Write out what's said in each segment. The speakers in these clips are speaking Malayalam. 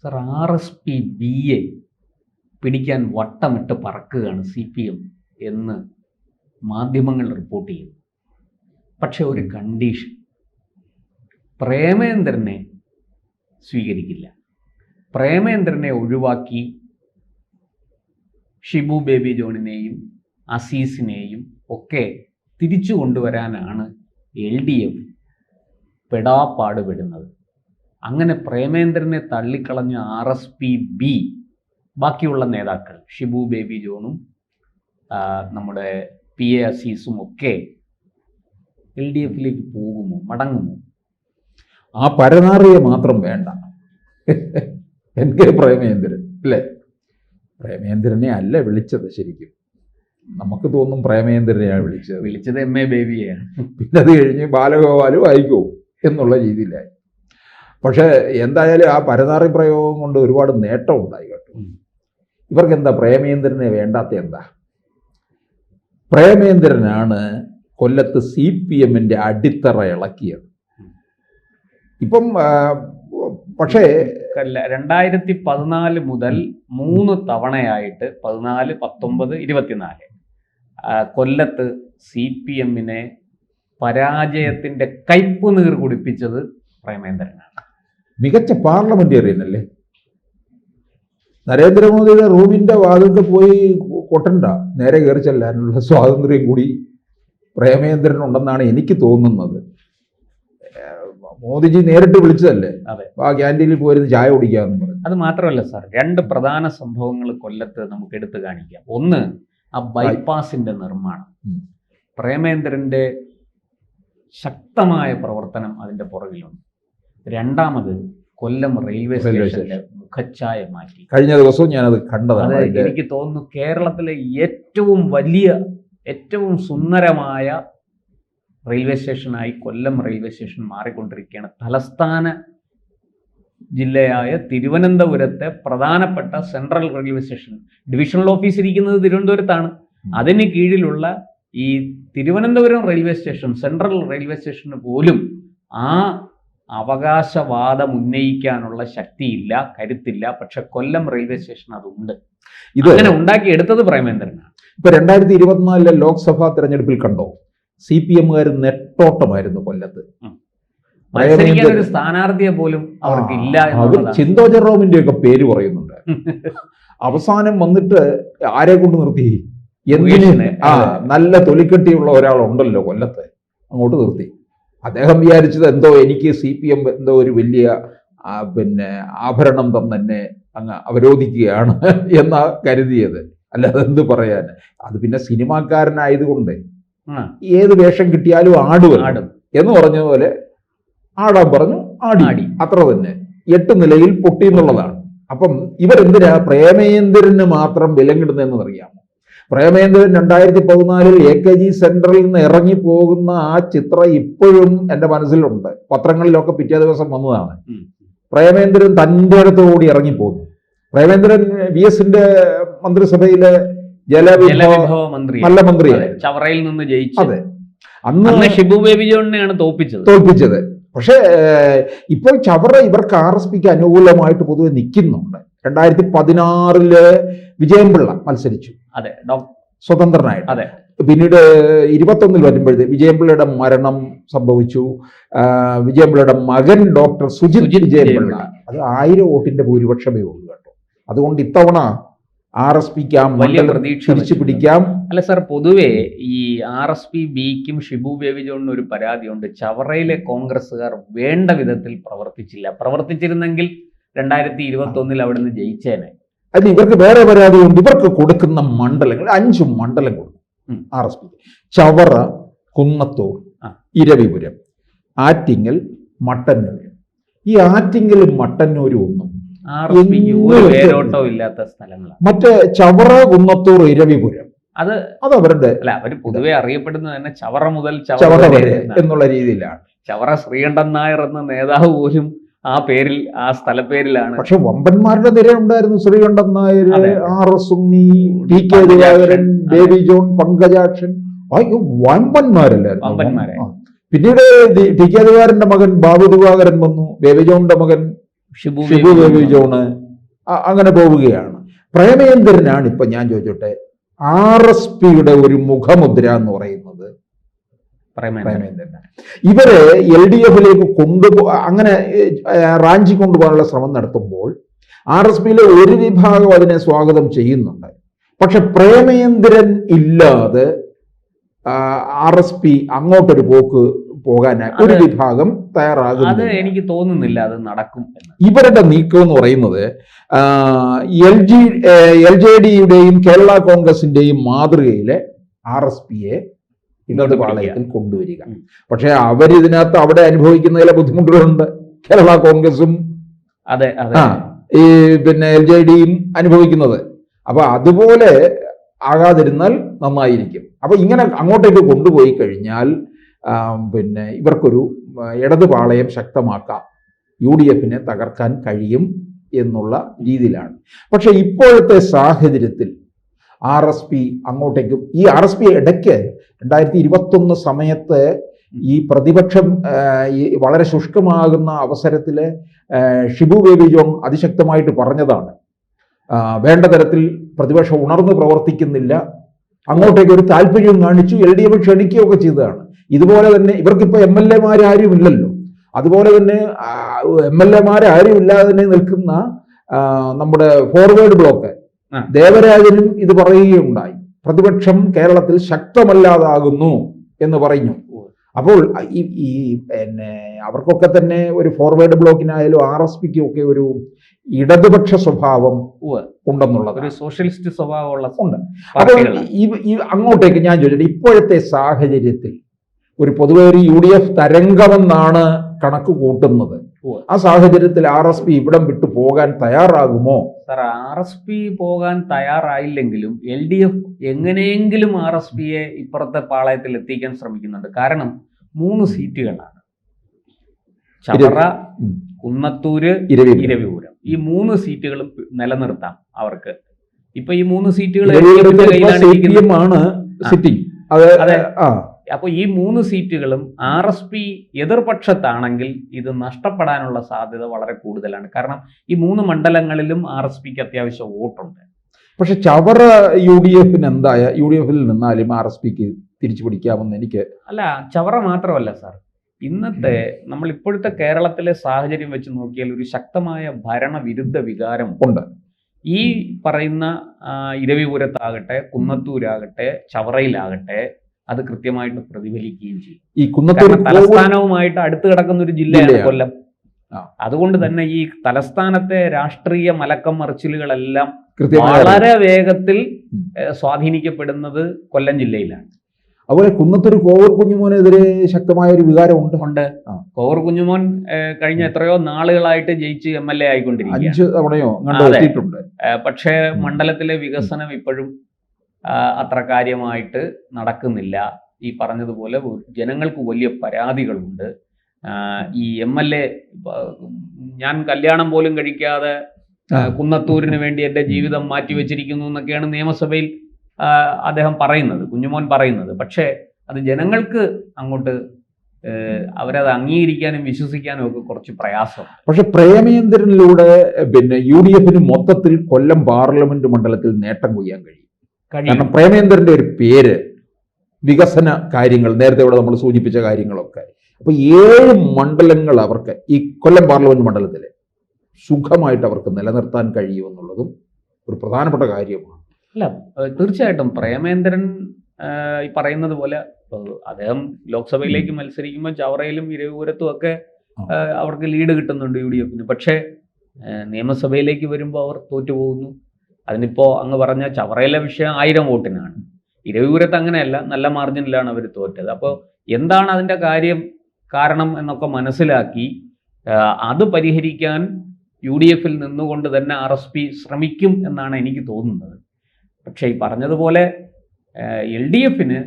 സർ, RSP-B പിടിക്കാൻ വട്ടമിട്ട് പറക്കുകയാണ് CPM എന്ന് മാധ്യമങ്ങൾ റിപ്പോർട്ട് ചെയ്യുന്നു. പക്ഷെ ഒരു കണ്ടീഷൻ, പ്രേമേന്ദ്രനെ സ്വീകരിക്കില്ല. പ്രേമേന്ദ്രനെ ഒഴിവാക്കി ഷിബു ബേബി ജോണിനെയും അസീസിനെയും ഒക്കെ തിരിച്ചു കൊണ്ടുവരാനാണ് LDF പെടാപ്പാടുപെടുന്നത്. അങ്ങനെ പ്രേമേന്ദ്രനെ തള്ളിക്കളഞ്ഞ RSP-B ബാക്കിയുള്ള നേതാക്കൾ ഷിബു ബേബി ജോണും നമ്മുടെ PA അസീസും ഒക്കെ LDFിലേക്ക് പോകുമോ, മടങ്ങുമോ? ആ പരനാറിയെ മാത്രം വേണ്ട NK പ്രേമേന്ദ്രൻ അല്ലേ? പ്രേമേന്ദ്രനെ അല്ല വിളിച്ചത്. ശരിക്കും നമുക്ക് തോന്നും പ്രേമേന്ദ്രനെയാണ് വിളിച്ചത് MA ബേബിയെയാണ്. പിന്നെ അത് കഴിഞ്ഞ് ബാലഗോപാലും ആയിക്കോ എന്നുള്ള രീതിയിലായി. പക്ഷേ എന്തായാലും ആ പരനാറി പ്രയോഗം കൊണ്ട് ഒരുപാട് നേട്ടം ഉണ്ടായി കേട്ടോ. ഇവർക്ക് എന്താ പ്രേമേന്ദ്രനെ വേണ്ടാത്ത എന്താ? പ്രേമേന്ദ്രനാണ് കൊല്ലത്ത് CPMന്റെ അടിത്തറ ഇളക്കിയത്. ഇപ്പം പക്ഷേ 2014 മുതൽ 3 തവണയായിട്ട് 14, 19, 24 കൊല്ലത്ത് CPMനെ പരാജയത്തിന്റെ കയ്പ് നീർ കുടിപ്പിച്ചത് പ്രേമേന്ദ്രനാണ്. മികച്ച പാർലമെന്റേറിയൻ അല്ലേ? നരേന്ദ്രമോദിയുടെ റൂമിന്റെ വാതിൽക്ക് പോയി കൊട്ടണ്ട, നേരെ കയറി ചെല്ലാനുള്ള സ്വാതന്ത്ര്യം കൂടി പ്രേമേന്ദ്രനുണ്ടെന്നാണ് എനിക്ക് തോന്നുന്നത്. മോദിജി നേരിട്ട് വിളിച്ചതല്ലേ ആ ക്യാൻറ്റീനിൽ പോയിരുന്ന് ചായ കുടിക്കാമെന്ന് പറഞ്ഞു. അത് മാത്രമല്ല സാർ, 2 പ്രധാന സംഭവങ്ങൾ കൊല്ലത്ത് നമുക്ക് എടുത്തു കാണിക്കാം. ഒന്ന്, ആ ബൈപ്പാസിന്റെ നിർമ്മാണം. പ്രേമേന്ദ്രന്റെ ശക്തമായ പ്രവർത്തനം അതിന്റെ പുറകിലുണ്ട്. രണ്ടാമത്, കൊല്ലം റെയിൽവേ സ്റ്റേഷന്റെ മുഖച്ഛായ മാറ്റി. കഴിഞ്ഞ ദിവസവും ഞാനത് കണ്ടതാണ്. എനിക്ക് തോന്നുന്നു കേരളത്തിലെ ഏറ്റവും വലിയ, ഏറ്റവും സുന്ദരമായ റെയിൽവേ സ്റ്റേഷനായി കൊല്ലം റെയിൽവേ സ്റ്റേഷൻ മാറിക്കൊണ്ടിരിക്കുകയാണ്. തലസ്ഥാന ജില്ലയായ തിരുവനന്തപുരത്തെ പ്രധാനപ്പെട്ട central railway station, divisional office ഇരിക്കുന്നത് തിരുവനന്തപുരത്താണ്. അതിന് കീഴിലുള്ള ഈ Thiruvananthapuram railway station, central railway സ്റ്റേഷന് പോലും ആ അവകാശവാദം ഉന്നയിക്കാനുള്ള ശക്തിയില്ല, കരുത്തില്ല. പക്ഷെ കൊല്ലം റെയിൽവേ സ്റ്റേഷൻ അതുണ്ട്. അങ്ങനെ ഉണ്ടാക്കിയെടുത്തത് പ്രേമേന്ദ്രനാണ്. ഇപ്പൊ 2024 ലോക്സഭാ തെരഞ്ഞെടുപ്പിൽ കണ്ടോ, CPMകാർ നെട്ടോട്ടമായിരുന്നു കൊല്ലത്ത്. മത്സരിക്കാൻ ഒരു സ്ഥാനാർത്ഥിയെ പോലും അവർക്ക് ഇല്ല. ചിന്തോ ജെറോമിന്റെ ഒക്കെ പേര് പറയുന്നുണ്ട്. അവസാനം വന്നിട്ട് ആരെ കൊണ്ട് നിർത്തി? നല്ല തൊലിക്കെട്ടിയുള്ള ഒരാളുണ്ടല്ലോ കൊല്ലത്ത്, അങ്ങോട്ട് നിർത്തി. അദ്ദേഹം വിചാരിച്ചത് എന്തോ എനിക്ക് CPM എന്തോ ഒരു വലിയ ആഭരണം തന്നെ അങ്ങ് അവരോധിക്കുകയാണ് എന്നാ കരുതിയത്. അല്ലാതെ എന്ത് പറയാൻ. അത് പിന്നെ സിനിമാക്കാരനായതുകൊണ്ട് ഏത് വേഷം കിട്ടിയാലും ആടും എന്ന് പറഞ്ഞതുപോലെ ആടാൻ പറഞ്ഞു, ആടി. അത്ര തന്നെ. 8 നിലയിൽ പൊട്ടി എന്നുള്ളതാണ്. അപ്പം ഇവരെന്തിനാ പ്രേമേന്ദ്രന് മാത്രം വിലം കിടുന്നതെന്ന് അറിയാമോ? പ്രേമേന്ദ്രൻ 2014 AKG സെന്ററിൽ നിന്ന് ഇറങ്ങി പോകുന്ന ആ ചിത്രം ഇപ്പോഴും എൻ്റെ മനസ്സിലുണ്ട്. പത്രങ്ങളിലൊക്കെ പിറ്റേ ദിവസം വന്നതാണ്. പ്രേമേന്ദ്രൻ തൻ്റെ അടുത്തുകൂടി ഇറങ്ങിപ്പോകുന്നു. പ്രേമേന്ദ്രൻ VSന്റെ മന്ത്രിസഭയിലെ ജലവിഭവ നല്ല മന്ത്രിയാണ്. ചവറയിൽ നിന്ന് ജയിച്ചു. അതെ, അന്ന് ഷിബു ബേബി ജോണിനെയാണ് തോൽപ്പിച്ചത്. പക്ഷേ ഇപ്പോൾ ചവറ ഇവർക്ക് RSPക്ക് അനുകൂലമായിട്ട് പൊതുവെ നിൽക്കുന്നുണ്ട്. 2016 വിജയൻപിള്ള മത്സരിച്ചു, അതെ, സ്വതന്ത്രനായിട്ട്. അതെ. പിന്നീട് 21 വരുമ്പോഴത്തേക്ക് വിജയൻപിള്ളയുടെ മരണം സംഭവിച്ചു. വിജയൻപിള്ളയുടെ മകൻ ഡോക്ടർ സുജിത് വിജയൻപിള്ള, അത് 1000 വോട്ടിന്റെ ഭൂരിപക്ഷമേ ഉള്ളൂ കേട്ടോ. അതുകൊണ്ട് ഇത്തവണ RSPക്ക് ആ വലിയ പ്രതീക്ഷ തിരിച്ചു പിടിക്കാം. അല്ല സാർ, പൊതുവെ ഈ RSP-Bക്കും ഷിബു ബേബി ജോണിന് ഒരു പരാതിയുണ്ട്. ചവറയിലെ കോൺഗ്രസ്സുകാർ വേണ്ട വിധത്തിൽ പ്രവർത്തിച്ചില്ല. പ്രവർത്തിച്ചിരുന്നെങ്കിൽ 2021 അവിടുന്ന് ജയിച്ചേനെ. അതിന് ഇവർക്ക് വേറെ പരാതിയുണ്ട്. ഇവർക്ക് കൊടുക്കുന്ന മണ്ഡലങ്ങൾ 5 മണ്ഡലം കൊടുക്കും RSP. ചവറ, കുന്നത്തൂർ, ഇരവിപുരം, ആറ്റിങ്ങൽ, മട്ടന്നൂർ. ഈ ആറ്റിങ്ങലും മട്ടന്നൂരും ഒന്നും ഇല്ലാത്ത സ്ഥലങ്ങളാണ്. മറ്റേ ചവറ, കുന്നത്തൂർ, ഇരവിപുരം അത് അവരുടെ അല്ല, അവർ പൊതുവെ അറിയപ്പെടുന്നത് തന്നെ ചവറ മുതൽ ചവറ വരെ എന്നുള്ള രീതിയിലാണ്. ചവറ ശ്രീകണ്ഠൻ നായർ എന്ന നേതാവ് പോലും ആ പേരിൽ, ആ സ്ഥലപ്പേരിലാണ്. പക്ഷെ വമ്പന്മാരുടെ നിര ഉണ്ടായിരുന്നു. ശ്രീകണ്ഠൻ നായർ, RS ഉണ്ണി, TK ദിവാകരൻ, ബേബി ജോൺ, പങ്കജാക്ഷൻ, വമ്പന്മാരല്ലായിരുന്നു. പിന്നീട് TK ദിവാകരന്റെ മകൻ ബാബു ദിവാകരൻ വന്നു, ബേബി ജോണിന്റെ മകൻ ഷിബു ബേബി ജോണ് അങ്ങനെ പോവുകയാണ്. പ്രേമേന്ദ്രനാണ് ഇപ്പൊ ഞാൻ ചോദിച്ചോട്ടെ RSPയുടെ ഒരു മുഖമുദ്ര എന്ന് പറയുന്നത് പ്രേമേന്ദ്രനാണ്. ഇവരെ LDFിലേക്ക് അങ്ങനെ റാഞ്ചി കൊണ്ടുപോകാനുള്ള ശ്രമം നടത്തുമ്പോൾ RSPയിലെ ഒരു വിഭാഗം അതിനെ സ്വാഗതം ചെയ്യുന്നുണ്ട്. പക്ഷെ പ്രേമേന്ദ്രൻ ഇല്ലാതെ RSP അങ്ങോട്ടൊരു പോക്ക് പോകാൻ ഒരു വിഭാഗം തയ്യാറാകുന്നത് എനിക്ക് തോന്നുന്നില്ല അത് നടക്കും. ഇവരുടെ നീക്കം എന്ന് പറയുന്നത് LJDയുടെയും കേരള കോൺഗ്രസിന്റെയും മാതൃകയിലെ RSPയെ ഇടത് പാളയത്തിൽ കൊണ്ടുവരിക. പക്ഷെ അവരിതിനകത്ത് അവിടെ അനുഭവിക്കുന്ന ചില ബുദ്ധിമുട്ടുകളുണ്ട്. കേരള കോൺഗ്രസും ഈ LJDയും അനുഭവിക്കുന്നത്. അപ്പൊ അതുപോലെ ആകാതിരുന്നാൽ നന്നായിരിക്കും. അപ്പൊ ഇങ്ങനെ അങ്ങോട്ടേക്ക് കൊണ്ടുപോയി കഴിഞ്ഞാൽ ഇവർക്കൊരു ഇടത് പാളയം ശക്തമാക്കാം, UDFിനെ തകർക്കാൻ കഴിയും എന്നുള്ള രീതിയിലാണ്. പക്ഷെ ഇപ്പോഴത്തെ സാഹചര്യത്തിൽ RSP അങ്ങോട്ടേക്കും ഈ RSP ഇടയ്ക്ക് 2021 സമയത്ത് ഈ പ്രതിപക്ഷം ഈ വളരെ ശുഷ്കമാകുന്ന അവസരത്തിൽ ഷിബു ബേബി ജോൺ അതിശക്തമായിട്ട് പറഞ്ഞതാണ്, വേണ്ട തരത്തിൽ പ്രതിപക്ഷം ഉണർന്ന് പ്രവർത്തിക്കുന്നില്ല, അങ്ങോട്ടേക്ക് ഒരു താല്പര്യവും കാണിച്ചു, LDF ക്ഷണിക്കുകയൊക്കെ ചെയ്തതാണ്. ഇതുപോലെ തന്നെ ഇവർക്കിപ്പോൾ MLA-മാരും ഇല്ലല്ലോ. അതുപോലെ തന്നെ MLA-മാരും ഇല്ലാതെ തന്നെ നിൽക്കുന്ന നമ്മുടെ ഫോർവേഡ് ബ്ലോക്ക് ദേവരാജനും ഇത് പറയുകയുണ്ടായി, പ്രതിപക്ഷം കേരളത്തിൽ ശക്തമല്ലാതാകുന്നു എന്ന് പറഞ്ഞു. അപ്പോൾ ഈ അവർക്കൊക്കെ തന്നെ ഒരു ഫോർവേഡ് ബ്ലോക്കിനായാലും RSPക്കും ഒക്കെ ഒരു ഇടതുപക്ഷ സ്വഭാവം ഉണ്ടെന്നുള്ളത്, ഒരു സോഷ്യലിസ്റ്റ് സ്വഭാവമുള്ള ഉണ്ട്. അപ്പോൾ ഈ അങ്ങോട്ടേക്ക് ഞാൻ ചോദിച്ചിട്ട് ഇപ്പോഴത്തെ സാഹചര്യത്തിൽ ഒരു പൊതുവെ ഒരു UDF തരംഗമെന്നാണ് കണക്ക് കൂട്ടുന്നത്. ആ സാഹചര്യത്തിൽ RSP ഇവിടം വിട്ടു പോകാൻ തയ്യാറാകുമോ? സാർ, RSP പോകാൻ തയ്യാറായില്ലെങ്കിലും LDF എങ്ങനെയെങ്കിലും RSPയെ ഇപ്പുറത്തെ പാളയത്തിൽ എത്തിക്കാൻ ശ്രമിക്കുന്നുണ്ട്. കാരണം 3 സീറ്റുകളാണ്, ചവറ, കുന്നത്തൂര്, ഇരവിപുരം. ഈ 3 സീറ്റുകളും നിലനിർത്താം അവർക്ക്. ഇപ്പൊ ഈ 3 സീറ്റുകൾ അപ്പൊ ഈ 3 സീറ്റുകളും RSP എതിർപക്ഷത്താണെങ്കിൽ ഇത് നഷ്ടപ്പെടാനുള്ള സാധ്യത വളരെ കൂടുതലാണ്. കാരണം ഈ 3 മണ്ഡലങ്ങളിലും RSPക്ക് അത്യാവശ്യം വോട്ടുണ്ട്. പക്ഷെ ചവറ UDFിൽ നിന്നാലും RSPക്ക് തിരിച്ചു പിടിക്കാമെന്ന് എനിക്ക് അല്ല. ചവറ മാത്രമല്ല സാർ, ഇന്നത്തെ നമ്മൾ ഇപ്പോഴത്തെ കേരളത്തിലെ സാഹചര്യം വെച്ച് നോക്കിയാൽ ഒരു ശക്തമായ ഭരണവിരുദ്ധ വികാരം ഉണ്ട്. ഈ പറയുന്ന ഇരവിപുരത്താകട്ടെ, കുന്നത്തൂരാകട്ടെ, ചവറയിലാകട്ടെ അത് കൃത്യമായിട്ട് പ്രതിഫലിക്കുകയും ചെയ്യും. ഈ കുന്നത്തൂർ തലസ്ഥാനവുമായിട്ട് അടുത്ത് കിടക്കുന്ന ഒരു ജില്ലയാണ് കൊല്ലം. അതുകൊണ്ട് തന്നെ ഈ തലസ്ഥാനത്തെ രാഷ്ട്രീയ മലക്കം മറിച്ചിലുകളെല്ലാം വളരെ വേഗത്തിൽ സ്വാധീനിക്കപ്പെടുന്നത് കൊല്ലം ജില്ലയിലാണ്. അതുപോലെ കുന്നത്തൂർ കോവൂർ കുഞ്ഞുമോനെതിരെ ശക്തമായ ഒരു വികാരം ഉണ്ട്. കോവൂർ കുഞ്ഞുമോൻ കഴിഞ്ഞ എത്രയോ നാളുകളായിട്ട് ജയിച്ച് MLA ആയിക്കൊണ്ടിരിക്കുകയാണ്. 5 തവണയോ എത്തിയിട്ടുണ്ട്. പക്ഷേ മണ്ഡലത്തിലെ വികസനം ഇപ്പോഴും അത്ര കാര്യമായിട്ട് നടക്കുന്നില്ല. ഈ പറഞ്ഞതുപോലെ ജനങ്ങൾക്ക് വലിയ പരാതികളുണ്ട്. ഈ MLA ഞാൻ കല്യാണം പോലും കഴിക്കാതെ കുന്നത്തൂരിന് വേണ്ടി എൻ്റെ ജീവിതം മാറ്റിവെച്ചിരിക്കുന്നു എന്നൊക്കെയാണ് നിയമസഭയിൽ അദ്ദേഹം പറയുന്നത്, കുഞ്ഞുമോൻ പറയുന്നത്. പക്ഷേ അത് ജനങ്ങൾക്ക് അങ്ങോട്ട് അവരത് അംഗീകരിക്കാനും വിശ്വസിക്കാനും ഒക്കെ കുറച്ച് പ്രയാസം. പക്ഷെ പ്രേമേന്ദ്രനിലൂടെ UDFിന് മൊത്തത്തിൽ കൊല്ലം പാർലമെന്റ് മണ്ഡലത്തിൽ നേട്ടം കൊയ്യാൻ കഴിയും. കാരണം പ്രേമേന്ദ്രന്റെ ഒരു പേര്, വികസന കാര്യങ്ങൾ, നേരത്തെ ഇവിടെ നമ്മൾ സൂചിപ്പിച്ച കാര്യങ്ങളൊക്കെ. അപ്പൊ 7 മണ്ഡലങ്ങൾ അവർക്ക് ഈ കൊല്ലം പാർലമെന്റ് മണ്ഡലത്തിൽ സുഖമായിട്ട് അവർക്ക് നിലനിർത്താൻ കഴിയുമെന്നുള്ളതും ഒരു പ്രധാനപ്പെട്ട കാര്യമാണ്. അല്ല, തീർച്ചയായിട്ടും പ്രേമേന്ദ്രൻ ഈ പറയുന്നത് പോലെ അദ്ദേഹം ലോക്സഭയിലേക്ക് മത്സരിക്കുമ്പോൾ ചവറയിലും ഇരവിപുരത്തും ഒക്കെ അവർക്ക് ലീഡ് കിട്ടുന്നുണ്ട് UDFിന്. പക്ഷേ നിയമസഭയിലേക്ക് വരുമ്പോൾ അവർ തോറ്റുപോകുന്നു. അതിനിപ്പോൾ അങ്ങ് പറഞ്ഞ ചവറയിലെ വിഷയം 1000 വോട്ടിനാണ്. ഇരവിപുരത്ത് അങ്ങനെയല്ല, നല്ല മാർജിനിലാണ് അവർ തോറ്റത്. അപ്പോൾ എന്താണ് അതിൻ്റെ കാരണം എന്നൊക്കെ മനസ്സിലാക്കി അത് പരിഹരിക്കാൻ UDFിൽ നിന്നുകൊണ്ട് തന്നെ RSP ശ്രമിക്കും എന്നാണ് എനിക്ക് തോന്നുന്നത്. പക്ഷേ ഈ പറഞ്ഞതുപോലെ LDFിന്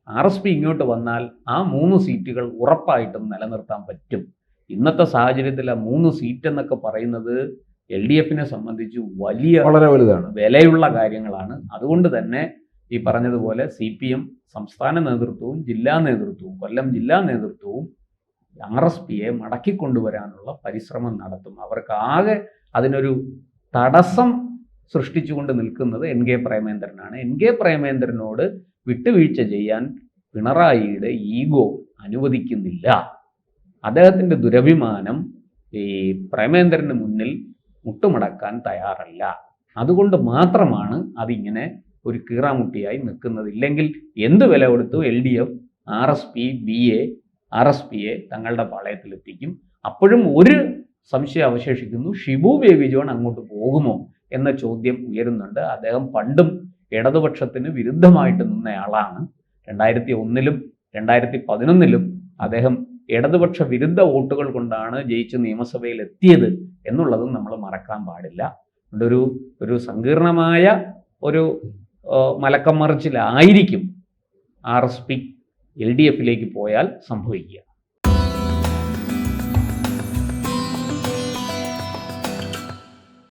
RSP ഇങ്ങോട്ട് വന്നാൽ ആ 3 സീറ്റുകൾ ഉറപ്പായിട്ടും നിലനിർത്താൻ പറ്റും. ഇന്നത്തെ സാഹചര്യത്തിൽ ആ 3 സീറ്റ് എന്നൊക്കെ പറയുന്നത് LDFിനെ സംബന്ധിച്ച് വളരെ വലുതാണ്, വിലയുള്ള കാര്യങ്ങളാണ്. അതുകൊണ്ട് തന്നെ ഈ പറഞ്ഞതുപോലെ CPM സംസ്ഥാന നേതൃത്വവും ജില്ലാ നേതൃത്വവും കൊല്ലം ജില്ലാ നേതൃത്വവും RSPയെ മടക്കിക്കൊണ്ടുവരാനുള്ള പരിശ്രമം നടത്തും. അവർക്കാകെ അതിനൊരു തടസ്സം സൃഷ്ടിച്ചുകൊണ്ട് നിൽക്കുന്നത് NK പ്രേമേന്ദ്രനാണ്. NK പ്രേമേന്ദ്രനോട് വിട്ടുവീഴ്ച ചെയ്യാൻ പിണറായിയുടെ ഈഗോ അനുവദിക്കുന്നില്ല. അദ്ദേഹത്തിൻ്റെ ദുരഭിമാനം ഈ പ്രേമേന്ദ്രന് മുന്നിൽ മുട്ടുമടക്കാൻ തയ്യാറല്ല. അതുകൊണ്ട് മാത്രമാണ് അതിങ്ങനെ ഒരു കീറാമുട്ടിയായി നിൽക്കുന്നത്. ഇല്ലെങ്കിൽ എന്ത് വില കൊടുത്തു LDF RSP BA RSPയെ തങ്ങളുടെ പാളയത്തിലെത്തിക്കും. അപ്പോഴും ഒരു സംശയം അവശേഷിക്കുന്നു, ഷിബു ബേബി ജോൺ അങ്ങോട്ട് പോകുമോ എന്ന ചോദ്യം ഉയരുന്നുണ്ട്. അദ്ദേഹം പണ്ടും ഇടതുപക്ഷത്തിന് വിരുദ്ധമായിട്ട് നിന്നയാളാണ്. 2001-ലും 2011-ലും അദ്ദേഹം ഇടതുപക്ഷ വിരുദ്ധ വോട്ടുകൾ കൊണ്ടാണ് ജയിച്ച് നിയമസഭയിൽ എത്തിയത് എന്നുള്ളതും നമ്മൾ മറക്കാൻ പാടില്ല. അതുകൊണ്ട് ഒരു സങ്കീർണമായ ഒരു മലക്കം മറിച്ചിലായിരിക്കും RSP LDFിലേക്ക് പോയാൽ സംഭവിക്കുക.